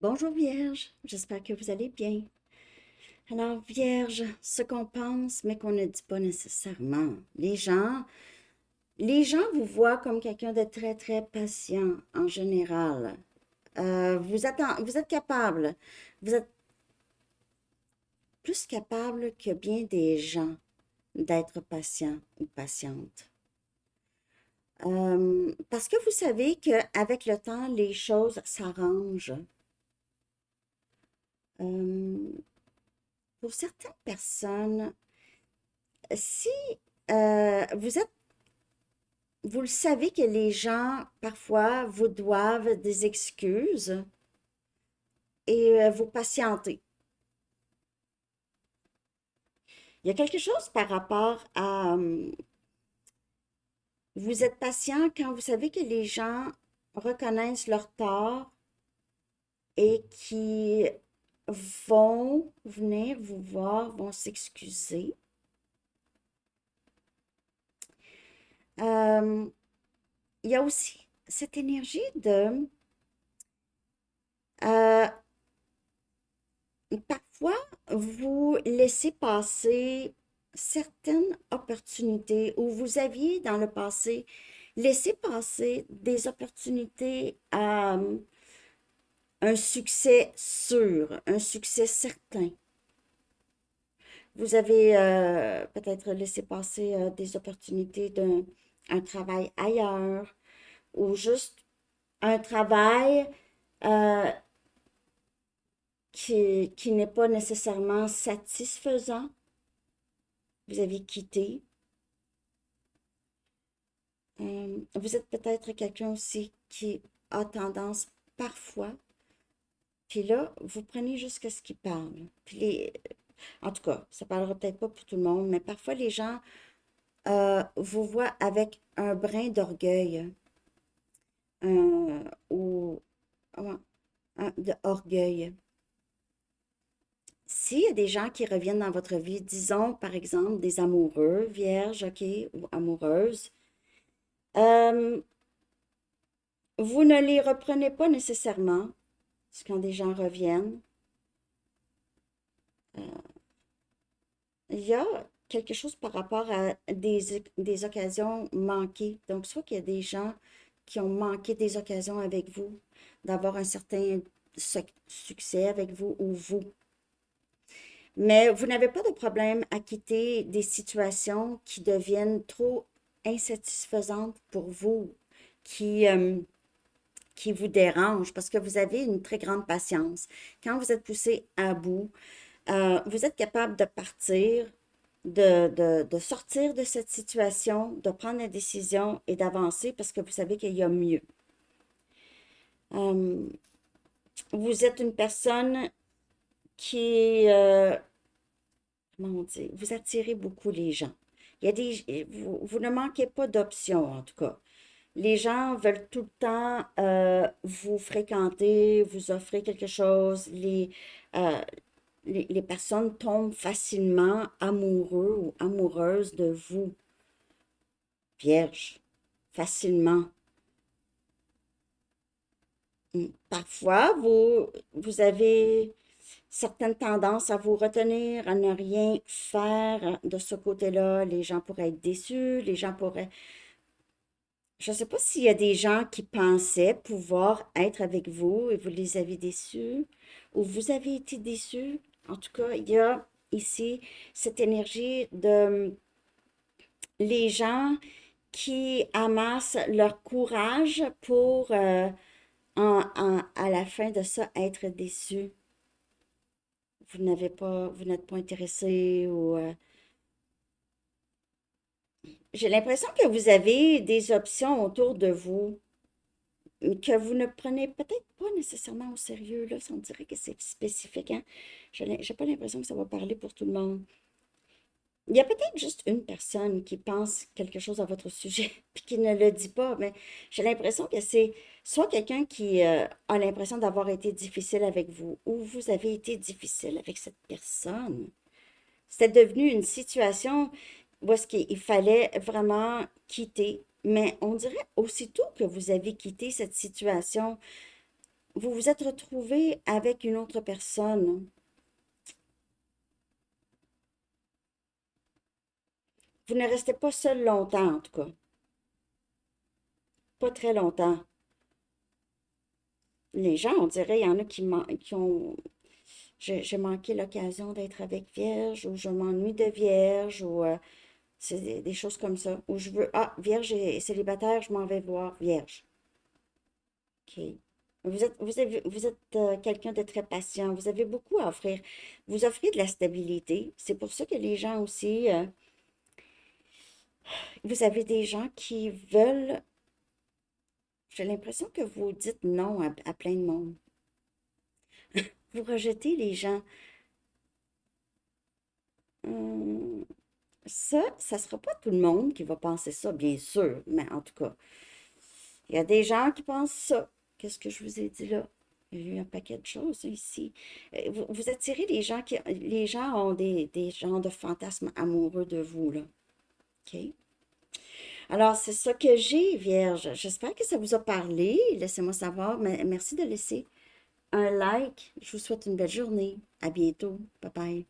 Bonjour Vierge, j'espère que vous allez bien. Alors Vierge, ce qu'on pense mais qu'on ne dit pas nécessairement. Les gens vous voient comme quelqu'un de très très patient en général. Vous êtes capable, vous êtes plus capable que bien des gens d'être patient ou patiente. Parce que vous savez qu'avec le temps, les choses s'arrangent. Euh, pour certaines personnes, si vous le savez que les gens, parfois, vous doivent des excuses et vous patientez. Il y a quelque chose par rapport à... vous êtes patient quand vous savez que les gens reconnaissent leur tort et qui vont venir vous voir, vont s'excuser. Euh, il y a aussi cette énergie de... euh, parfois, vous laissez passer certaines opportunités ou vous aviez dans le passé laissé passer des opportunités à un succès sûr, un succès certain. Vous avez peut-être laissé passer des opportunités d'un un travail ailleurs ou juste un travail euh, qui n'est pas nécessairement satisfaisant. Vous avez quitté. Vous êtes peut-être quelqu'un aussi qui a tendance parfois, puis là, vous prenez juste ce qui parle. En tout cas, ça parlera peut-être pas pour tout le monde, mais parfois les gens vous voient avec un brin d'orgueil ou comment, de orgueil. S'il y a des gens qui reviennent dans votre vie, disons par exemple des amoureux, vierges, ok, ou amoureuses, euh, vous ne les reprenez pas nécessairement quand des gens reviennent. Euh, il y a quelque chose par rapport à des occasions manquées. Donc, soit qu'il y a des gens qui ont manqué des occasions avec vous, d'avoir un certain succès avec vous ou vous. Mais vous n'avez pas de problème à quitter des situations qui deviennent trop insatisfaisantes pour vous, qui, euh, qui vous dérangent, parce que vous avez une très grande patience. Quand vous êtes poussé à bout, vous êtes capable de partir, de sortir de cette situation, de prendre la décision et d'avancer parce que vous savez qu'il y a mieux. Euh, vous êtes une personne qui, comment on dit, vous attirez beaucoup les gens. Il y a vous ne manquez pas d'options, en tout cas. Les gens veulent tout le temps vous fréquenter, vous offrir quelque chose. Euh, les personnes tombent facilement amoureux ou amoureuses de vous, vierge, facilement. Parfois, vous avez certaines tendances à vous retenir, à ne rien faire de ce côté-là. Les gens pourraient être déçus, les gens pourraient... Je ne sais pas s'il y a des gens qui pensaient pouvoir être avec vous et vous les avez déçus, ou vous avez été déçus. En tout cas, il y a ici cette énergie de les gens qui amassent leur courage pour, à la fin de ça, être déçus. Vous n'êtes pas intéressé ou... j'ai l'impression que vous avez des options autour de vous que vous ne prenez peut-être pas nécessairement au sérieux. Là, ça me dirait que c'est spécifique, hein? J'ai pas l'impression que ça va parler pour tout le monde. Il y a peut-être juste une personne qui pense quelque chose à votre sujet, puis qui ne le dit pas, mais j'ai l'impression que c'est soit quelqu'un qui a l'impression d'avoir été difficile avec vous, ou vous avez été difficile avec cette personne. C'était devenu une situation où est-ce qu'il fallait vraiment quitter. Mais on dirait aussitôt que vous avez quitté cette situation, vous vous êtes retrouvé avec une autre personne. Vous ne restez pas seul longtemps, en tout cas. Pas très longtemps. Les gens, on dirait, il y en a qui ont... J'ai manqué l'occasion d'être avec Vierge, ou je m'ennuie de Vierge, ou c'est des choses comme ça. Ou je veux... Ah, Vierge est célibataire, je m'en vais voir Vierge. OK. Vous êtes quelqu'un de très patient. Vous avez beaucoup à offrir. Vous offrez de la stabilité. C'est pour ça que les gens aussi... vous avez des gens qui veulent... J'ai l'impression que vous dites non à plein de monde. Vous rejetez les gens. Hum, ça sera pas tout le monde qui va penser ça, bien sûr, mais en tout cas, il y a des gens qui pensent ça. Qu'est-ce que je vous ai dit là? Il y a eu un paquet de choses ici. Vous attirez les gens qui... Les gens ont des genres de fantasmes amoureux de vous, là. OK? Alors, c'est ça que j'ai, Vierge. J'espère que ça vous a parlé. Laissez-moi savoir. Mais merci de laisser un like. Je vous souhaite une belle journée. À bientôt. Bye bye.